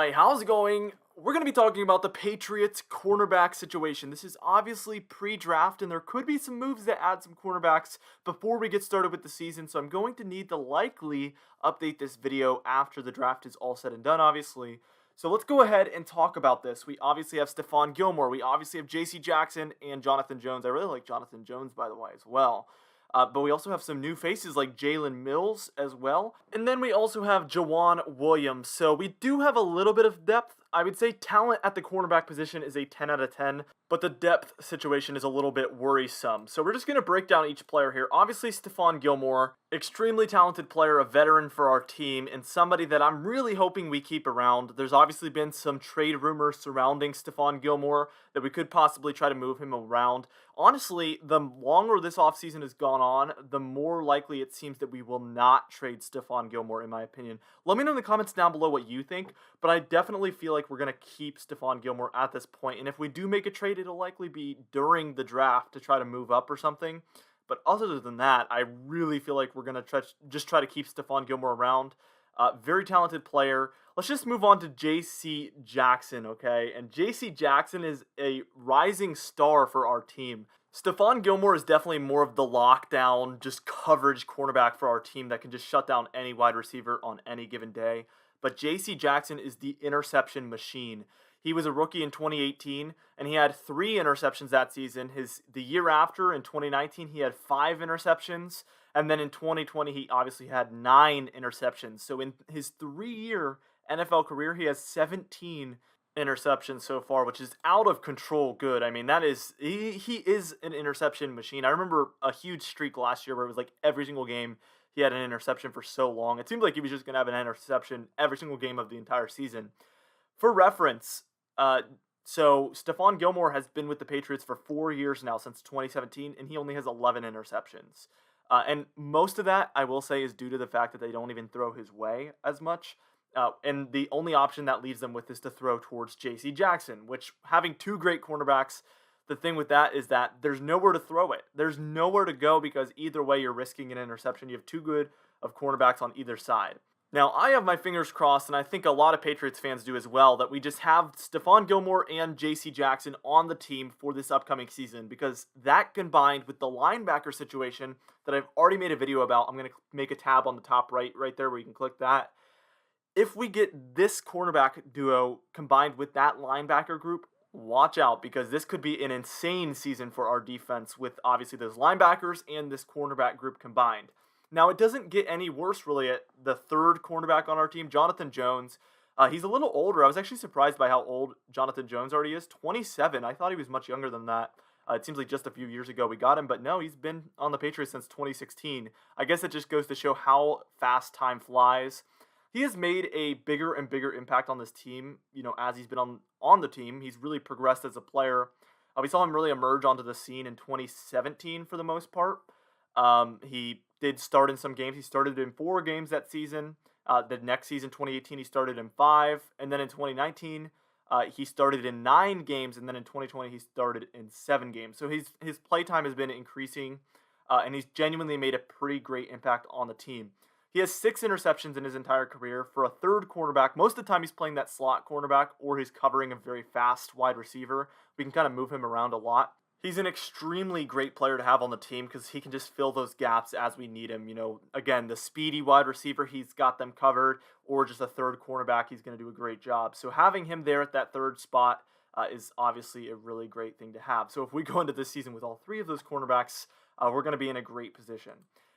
Alright, how's it going? We're going to be talking about the Patriots cornerback situation. This is obviously pre-draft, and there could be some moves that add some cornerbacks before we get started with the season, so I'm going to need to likely update this video after the draft is all said and done, obviously. So let's go ahead and talk about this. We obviously have Stephon Gilmore, we obviously have J.C. Jackson, and Jonathan Jones. I really like Jonathan Jones, by the way, as well. But we also have some new faces like Jalen Mills as well. And then we also have Joejuan Williams. So we do have a little bit of depth. I would say talent at the cornerback position is a 10 out of 10, but the depth situation is a little bit worrisome. So we're just going to break down each player here. Obviously, Stephon Gilmore, extremely talented player, a veteran for our team, and somebody that I'm really hoping we keep around. There's obviously been some trade rumors surrounding Stephon Gilmore that we could possibly try to move him around. Honestly, the longer this offseason has gone on, the more likely it seems that we will not trade Stephon Gilmore, in my opinion. Let me know in the comments down below what you think, but I definitely feel like we're going to keep Stephon Gilmore at this point. And if we do make a trade, it'll likely be during the draft to try to move up or something. But other than that, I really feel like we're going to just try to keep Stephon Gilmore around. Very talented player. Let's just move on to J.C. Jackson, okay? And J.C. Jackson is a rising star for our team. Stephon Gilmore is definitely more of the lockdown, just coverage cornerback for our team that can just shut down any wide receiver on any given day. But J.C. Jackson is the interception machine. He was a rookie in 2018, and he had 3 interceptions that season. The year after, in 2019, he had 5 interceptions. And then in 2020, he obviously had 9 interceptions. So in his 3-year NFL career, he has 17 interceptions so far, which is out of control good. I mean, he is an interception machine. I remember a huge streak last year where it was like every single game he had an interception for so long. It seemed like he was just going to have an interception every single game of the entire season. For reference, so Stephon Gilmore has been with the Patriots for 4 years now, since 2017, and he only has 11 interceptions. And most of that, I will say, is due to the fact that they don't even throw his way as much. And the only option that leaves them with is to throw towards J.C. Jackson, which, having 2 great cornerbacks, the thing with that is that there's nowhere to throw it. There's nowhere to go because either way you're risking an interception. You have 2 good of cornerbacks on either side. Now, I have my fingers crossed, and I think a lot of Patriots fans do as well, that we just have Stephon Gilmore and J.C. Jackson on the team for this upcoming season, because that combined with the linebacker situation that I've already made a video about, I'm going to make a tab on the top right there where you can click that. If we get this cornerback duo combined with that linebacker group, watch out, because this could be an insane season for our defense with obviously those linebackers and this cornerback group combined. Now, it doesn't get any worse, really, at the 3rd cornerback on our team, Jonathan Jones. He's a little older. I was actually surprised by how old Jonathan Jones already is. 27. I thought he was much younger than that. It seems like just a few years ago we got him, but no, he's been on the Patriots since 2016. I guess it just goes to show how fast time flies. He has made a bigger and bigger impact on this team, as he's been on the team. He's really progressed as a player. We saw him really emerge onto the scene in 2017 for the most part. He did start in some games. He started in 4 games that season. The next season, 2018, he started in 5. And then in 2019, he started in 9 games. And then in 2020, he started in 7 games. So his play time has been increasing, and he's genuinely made a pretty great impact on the team. He has 6 interceptions in his entire career. For a 3rd cornerback, most of the time he's playing that slot cornerback, or he's covering a very fast wide receiver. We can kind of move him around a lot. He's an extremely great player to have on the team because he can just fill those gaps as we need him. Again, the speedy wide receiver, he's got them covered, or just a 3rd cornerback, he's going to do a great job. So having him there at that 3rd spot is obviously a really great thing to have. So if we go into this season with all 3 of those cornerbacks, we're going to be in a great position.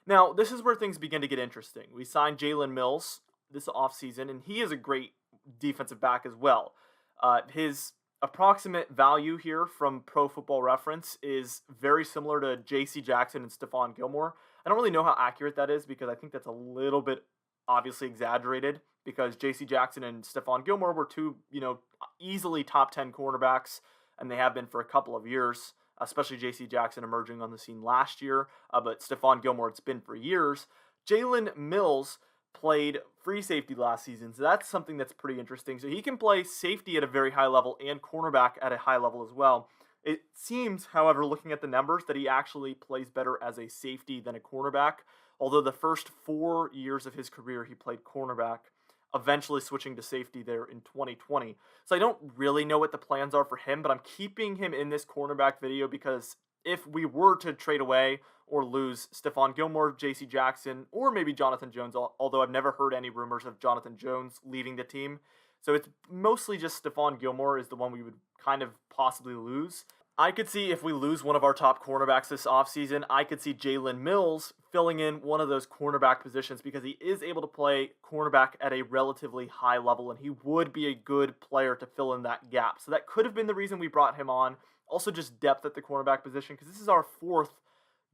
Now, this is where things begin to get interesting. We signed Jalen Mills this offseason, and he is a great defensive back as well. His approximate value here from Pro Football Reference is very similar to J.C. Jackson and Stephon Gilmore. I don't really know how accurate that is because I think that's a little bit obviously exaggerated, because J.C. Jackson and Stephon Gilmore were 2, easily top 10 cornerbacks, and they have been for a couple of years, especially J.C. Jackson emerging on the scene last year, but Stephon Gilmore, it's been for years. Jalen Mills played free safety last season, so that's something that's pretty interesting. So he can play safety at a very high level and cornerback at a high level as well. It seems, however, looking at the numbers, that he actually plays better as a safety than a cornerback, although the first 4 years of his career he played cornerback. eventually switching to safety there in 2020. So I don't really know what the plans are for him, but I'm keeping him in this cornerback video because if we were to trade away or lose Stephon Gilmore, JC Jackson, or maybe Jonathan Jones, although I've never heard any rumors of Jonathan Jones leaving the team. So it's mostly just Stephon Gilmore is the one we would kind of possibly lose. I could see if we lose one of our top cornerbacks this offseason, I could see Jalen Mills filling in one of those cornerback positions because he is able to play cornerback at a relatively high level, and he would be a good player to fill in that gap. So that could have been the reason we brought him on. Also, just depth at the cornerback position because this is our fourth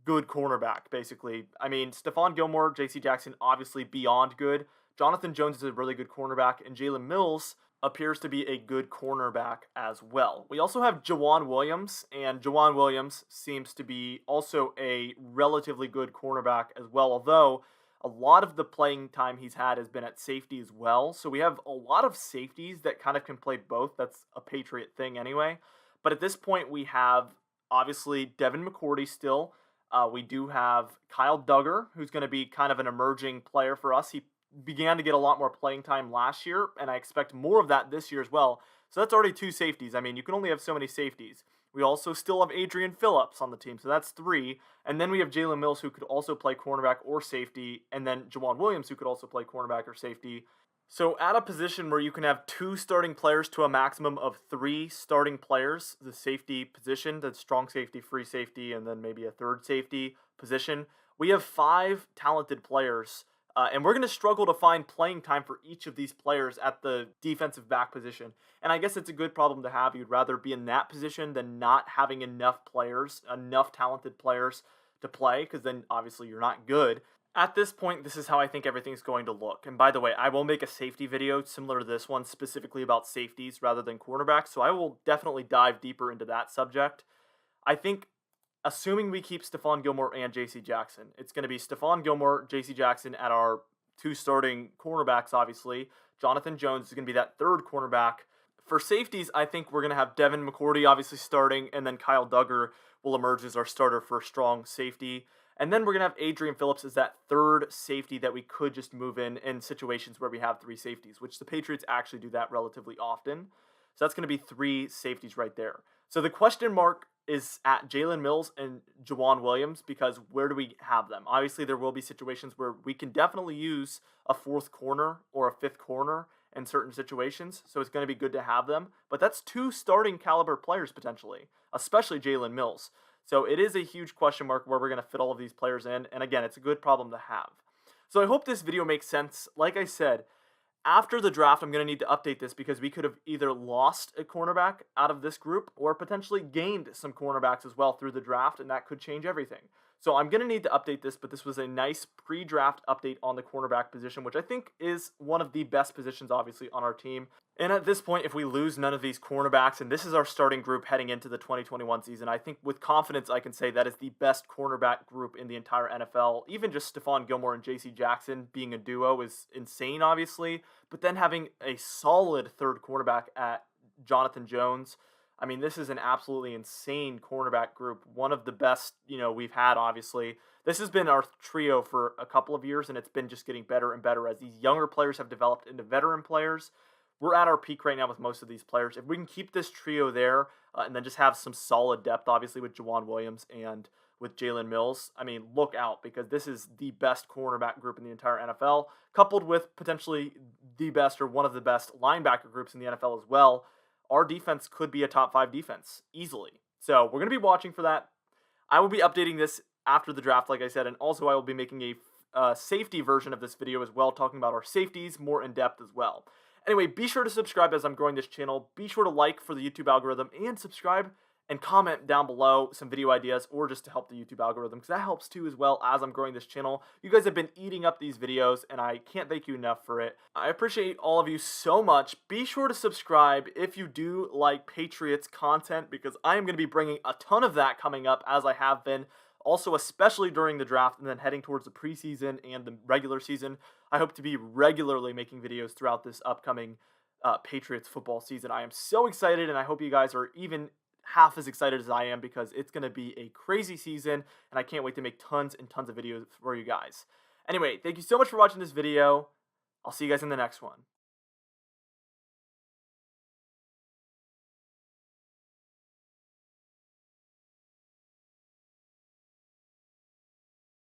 good cornerback, basically. I mean, Stephon Gilmore, JC Jackson, obviously beyond good. Jonathan Jones is a really good cornerback, and Jalen Mills appears to be a good cornerback as well. We also have Joejuan Williams, and Joejuan Williams seems to be also a relatively good cornerback as well, although a lot of the playing time he's had has been at safety as well. So we have a lot of safeties that kind of can play both. That's a Patriot thing anyway. But at this point, we have obviously Devin McCourty still. We do have Kyle Duggar, who's going to be kind of an emerging player for us. He began to get a lot more playing time last year, and I expect more of that this year as well. So that's already two safeties. I mean, you can only have so many safeties. We also still have Adrian Phillips on the team, so that's three. And then we have Jalen Mills, who could also play cornerback or safety, and then Joejuan Williams, who could also play cornerback or safety. So at a position where you can have two starting players to a maximum of three starting players, the safety position, the strong safety, free safety, and then maybe a third safety position, we have five talented players. And we're going to struggle to find playing time for each of these players at the defensive back position. And I guess it's a good problem to have. You'd rather be in that position than not having enough players, enough talented players to play, because then obviously you're not good. At this point, this is how I think everything's going to look. And by the way, I will make a safety video similar to this one, specifically about safeties rather than cornerbacks. So I will definitely dive deeper into that subject. I think assuming we keep Stephon Gilmore and JC Jackson, it's going to be Stephon Gilmore, JC Jackson at our two starting cornerbacks, obviously. Jonathan Jones is going to be that third cornerback. For safeties, I think we're going to have Devin McCourty obviously starting, and then Kyle Duggar will emerge as our starter for strong safety. And then we're going to have Adrian Phillips as that third safety that we could just move in situations where we have three safeties, which the Patriots actually do that relatively often. So that's going to be three safeties right there. So the question mark is at Jalen Mills and Joejuan Williams, because where do we have them? Obviously, there will be situations where we can definitely use a fourth corner or a fifth corner in certain situations, so it's going to be good to have them. But that's two starting caliber players potentially, especially Jalen Mills. So it is a huge question mark where we're going to fit all of these players in, and again, it's a good problem to have. So I hope this video makes sense. Like I said, after the draft, I'm going to need to update this because we could have either lost a cornerback out of this group or potentially gained some cornerbacks as well through the draft, and that could change everything. So I'm going to need to update this, but this was a nice pre-draft update on the cornerback position, which I think is one of the best positions, obviously, on our team. And at this point, if we lose none of these cornerbacks, and this is our starting group heading into the 2021 season, I think with confidence I can say that is the best cornerback group in the entire NFL. Even just Stephon Gilmore and JC Jackson being a duo is insane, obviously. But then having a solid third cornerback at Jonathan Jones, I mean, this is an absolutely insane cornerback group. One of the best, we've had, obviously. This has been our trio for a couple of years, and it's been just getting better and better as these younger players have developed into veteran players. We're at our peak right now with most of these players. If we can keep this trio there and then just have some solid depth, obviously, with Joejuan Williams and with Jalen Mills, I mean, look out, because this is the best cornerback group in the entire NFL, coupled with potentially the best or one of the best linebacker groups in the NFL as well. Our defense could be a top 5 defense easily. So we're going to be watching for that. I will be updating this after the draft, like I said, and also I will be making a safety version of this video as well, talking about our safeties more in depth as well. Anyway, be sure to subscribe as I'm growing this channel. Be sure to like for the YouTube algorithm and subscribe and comment down below some video ideas or just to help the YouTube algorithm, because that helps too as well as I'm growing this channel. You guys have been eating up these videos and I can't thank you enough for it. I appreciate all of you so much. Be sure to subscribe if you do like Patriots content, because I am going to be bringing a ton of that coming up as I have been. Also, especially during the draft and then heading towards the preseason and the regular season, I hope to be regularly making videos throughout this upcoming Patriots football season. I am so excited, and I hope you guys are even half as excited as I am, because it's going to be a crazy season, and I can't wait to make tons and tons of videos for you guys. Anyway, thank you so much for watching this video. I'll see you guys in the next one.